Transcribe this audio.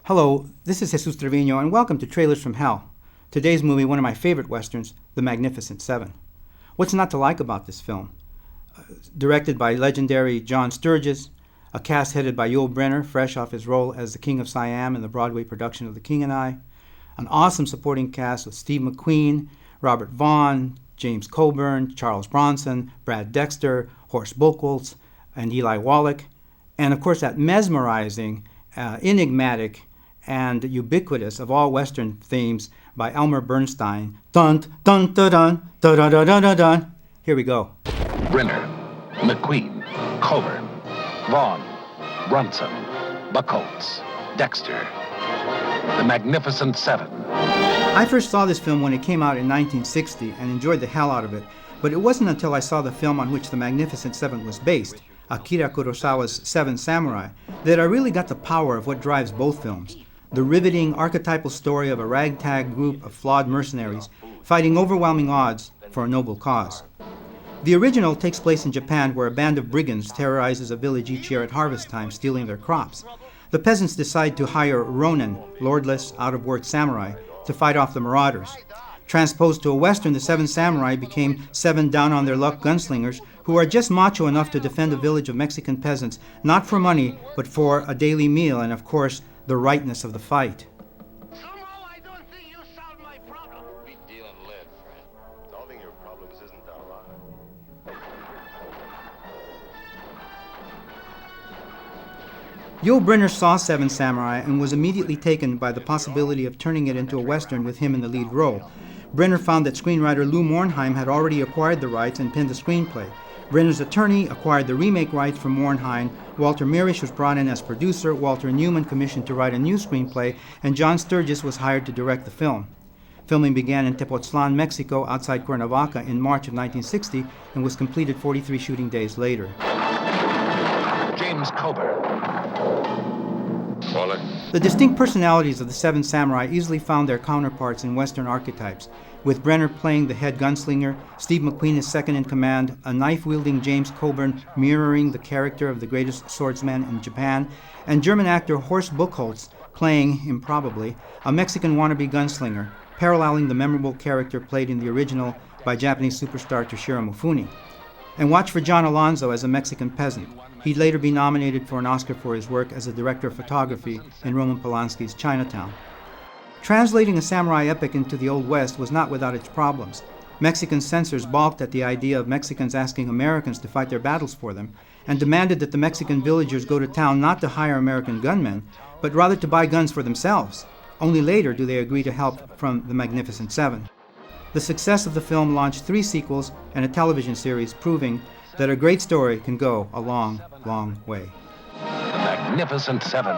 Hello, this is Jesus Trevino, and welcome to Trailers from Hell. Today's movie, one of my favorite westerns, The Magnificent Seven. What's not to like about this film? Directed by legendary John Sturges, a cast headed by Yul Brynner, fresh off his role as the King of Siam in the Broadway production of The King and I. An awesome supporting cast with Steve McQueen, Robert Vaughn, James Coburn, Charles Bronson, Brad Dexter, Horst Buchholz, and Eli Wallach. And of course that mesmerizing, enigmatic, and ubiquitous of all Western themes by Elmer Bernstein. Dun dun dun dun dun dun dun dun dun. Here we go. Brynner, McQueen, Coburn, Vaughn, Bronson, Buchholz, Dexter. The Magnificent Seven. I first saw this film when it came out in 1960 and enjoyed the hell out of it, but it wasn't until I saw the film on which The Magnificent Seven was based, Akira Kurosawa's Seven Samurai, that I really got the power of what drives both films. The riveting archetypal story of a ragtag group of flawed mercenaries fighting overwhelming odds for a noble cause. The original takes place in Japan, where a band of brigands terrorizes a village each year at harvest time, stealing their crops. The peasants decide to hire ronin, lordless, out-of-work samurai, to fight off the marauders. Transposed to a Western, the Seven Samurai became seven down-on-their-luck gunslingers who are just macho enough to defend a village of Mexican peasants, not for money, but for a daily meal and, of course, the rightness of the fight. Somehow I don't think you solved my problem. We deal in lead, friend. Solving your problems isn't our line. Yul Brynner saw Seven Samurai and was immediately taken by the possibility of turning it into a Western with him in the lead role. Brynner found that screenwriter Lou Mornheim had already acquired the rights and penned the screenplay. Brynner's attorney acquired the remake rights from Mornheim. Walter Mirisch was brought in as producer, Walter Newman commissioned to write a new screenplay, and John Sturges was hired to direct the film. Filming began in Tepoztlan, Mexico, outside Cuernavaca in March of 1960 and was completed 43 shooting days later. James Coburn. Waller. The distinct personalities of the Seven Samurai easily found their counterparts in Western archetypes, with Brynner playing the head gunslinger, Steve McQueen is second in command, a knife-wielding James Coburn mirroring the character of the greatest swordsman in Japan, and German actor Horst Buchholz playing, improbably, a Mexican wannabe gunslinger, paralleling the memorable character played in the original by Japanese superstar Toshiro Mifune. And watch for John Alonzo as a Mexican peasant. He'd later be nominated for an Oscar for his work as a director of photography in Roman Polanski's Chinatown. Translating a samurai epic into the Old West was not without its problems. Mexican censors balked at the idea of Mexicans asking Americans to fight their battles for them, and demanded that the Mexican villagers go to town not to hire American gunmen, but rather to buy guns for themselves. Only later do they agree to help from the Magnificent Seven. The success of the film launched 3 sequels and a television series, proving that a great story can go a long, long way. The Magnificent Seven.